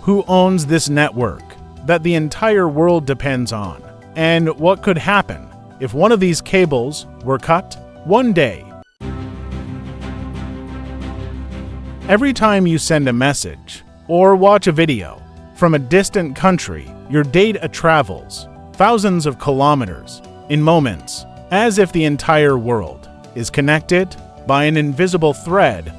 Who owns this network that the entire world depends on? And what could happen if one of these cables were cut one day? Every time you send a message or watch a video from a distant country, your data travels thousands of kilometers in moments, as if the entire world is connected by an invisible thread.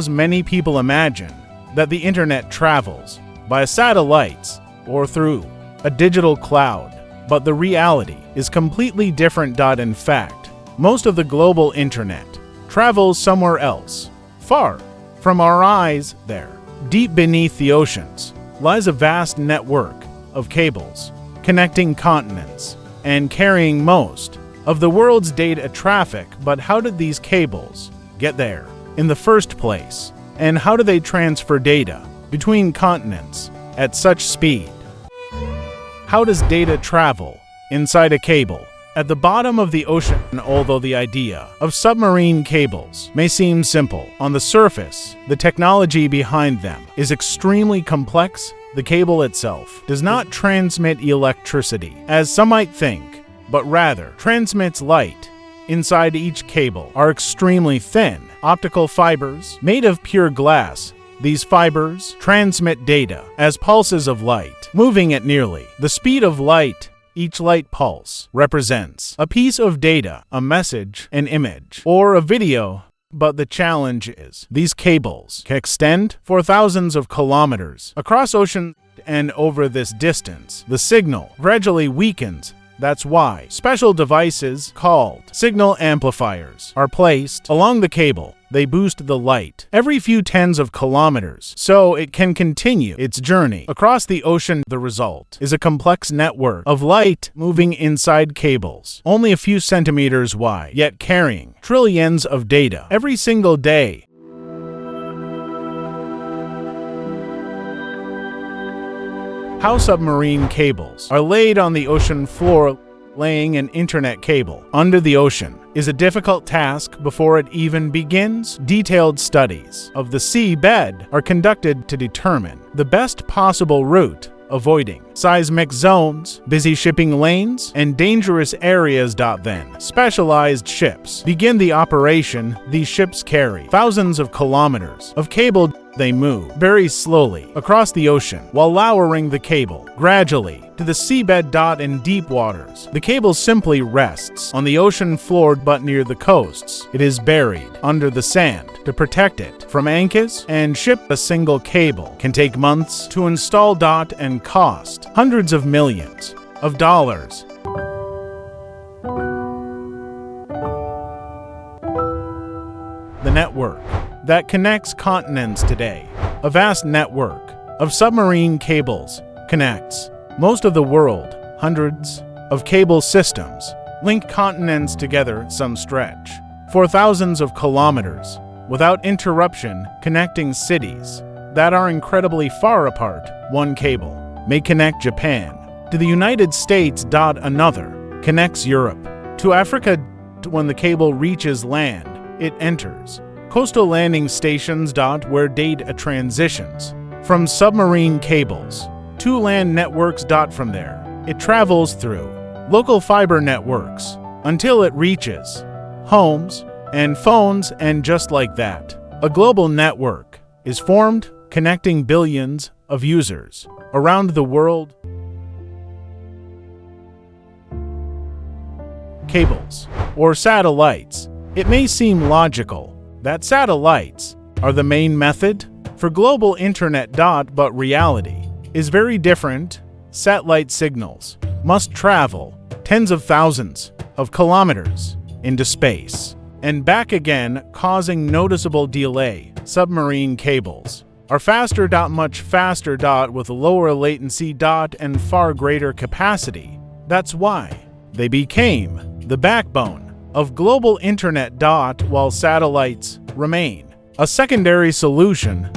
Many people imagine that the internet travels by satellites or through a digital cloud, but the reality is completely different. In fact, most of the global internet travels somewhere else, far from our eyes. There, deep beneath the oceans, lies a vast network of cables connecting continents and carrying most of the world's data traffic. But how did these cables get there in the first place? And how do they transfer data between continents at such speed? How does data travel inside a cable at the bottom of the ocean? Although the idea of submarine cables may seem simple on the surface, the technology behind them is extremely complex. The cable itself does not transmit electricity, as some might think, but rather transmits light. Inside each cable are extremely thin optical fibers made of pure glass. These fibers transmit data as pulses of light, moving at nearly the speed of light. Each light pulse represents a piece of data, a message, an image, or a video. But the challenge is these cables can extend for thousands of kilometers across oceans, and over this distance, the signal gradually weakens. That's why special devices called signal amplifiers are placed along the cable. They boost the light every few tens of kilometers so it can continue its journey across the ocean. The result is a complex network of light moving inside cables, only a few centimeters wide, yet carrying trillions of data every single day. How submarine cables are laid on the ocean floor. Laying an internet cable under the ocean is a difficult task before it even begins. Detailed studies of the seabed are conducted to determine the best possible route, avoiding seismic zones, busy shipping lanes, and dangerous areas. Then, specialized ships begin the operation. These ships carry thousands of kilometers of cable. They move very slowly across the ocean while lowering the cable gradually to the seabed. In deep waters, the cable simply rests on the ocean floor, but near the coasts, it is buried under the sand to protect it from anchors and ship. A single cable can take months to install. And cost hundreds of millions of dollars. The network that connects continents today, a vast network of submarine cables, connects most of the world. Hundreds of cable systems link continents together, some stretch for thousands of kilometers without interruption, connecting cities that are incredibly far apart. One cable may connect Japan to the United States. Another connects Europe to Africa. When the cable reaches land, it enters coastal landing stations. Where data transitions from submarine cables to land networks. From there, it travels through local fiber networks until it reaches homes and phones, and just like that, a global network is formed, connecting billions of users around the world. Cables or satellites. It may seem logical that satellites are the main method for global internet. But reality is very different. Satellite signals must travel tens of thousands of kilometers into space and back again, causing noticeable delay. Submarine cables are faster. Much faster. With lower latency. And far greater capacity. That's why they became the backbone of global internet. While satellites remain a secondary solution.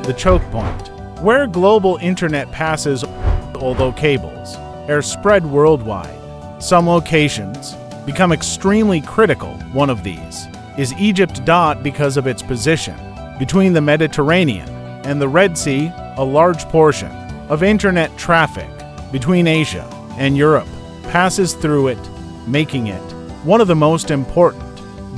The chokepoint, where global internet passes. Although cables are spread worldwide, some locations become extremely critical. One of these is Egypt. Because of its position between the Mediterranean and the Red Sea, a large portion of internet traffic between Asia and Europe passes through it, making it one of the most important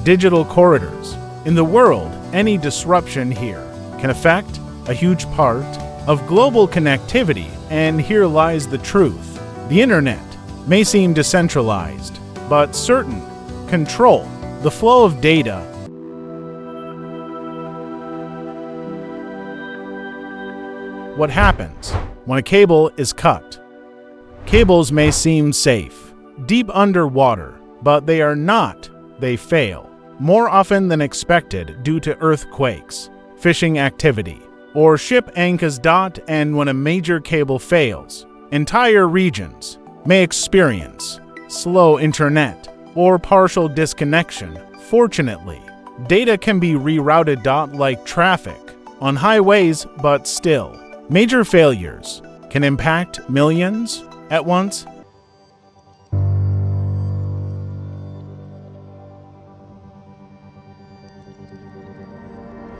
digital corridors in the world. Any disruption here can affect a huge part of global connectivity, and here lies the truth. The internet may seem decentralized, but certain control the flow of data. What happens when a cable is cut? Cables may seem safe, deep underwater, but they are not. They fail more often than expected due to earthquakes, fishing activity, or ship anchors. And when a major cable fails, entire regions may experience slow internet or partial disconnection. Fortunately, data can be rerouted like traffic on highways, but still, major failures can impact millions at once.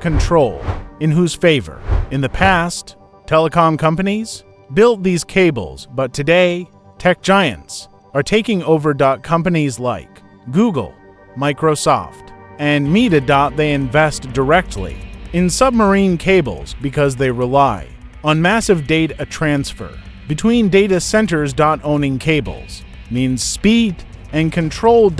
Control in whose favor? In the past, telecom companies built these cables, but today, tech giants are taking over. Companies like Google, Microsoft, and Meta. They invest directly in submarine cables because they rely on massive data transfer between data centers. Owning cables means speed and control.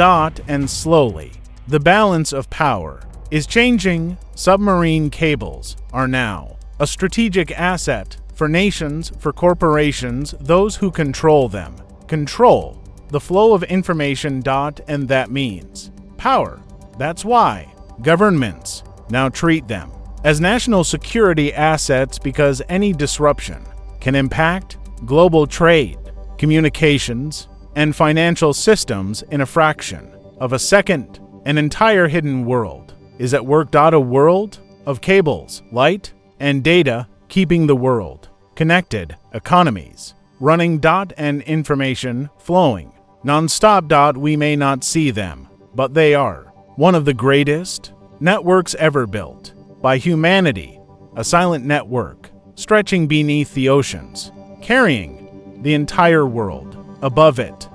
And slowly, the balance of power is changing. Submarine cables are now a strategic asset for nations, for corporations. Those who control them control the flow of information. And that means power. That's why governments now treat them as national security assets, because any disruption can impact global trade, communications, and financial systems in a fraction of a second. An entire hidden world is at work. A world of cables, light, and data, keeping the world connected, economies running. And information flowing non-stop. We may not see them, but they are one of the greatest networks ever built by humanity, a silent network stretching beneath the oceans, carrying the entire world above it.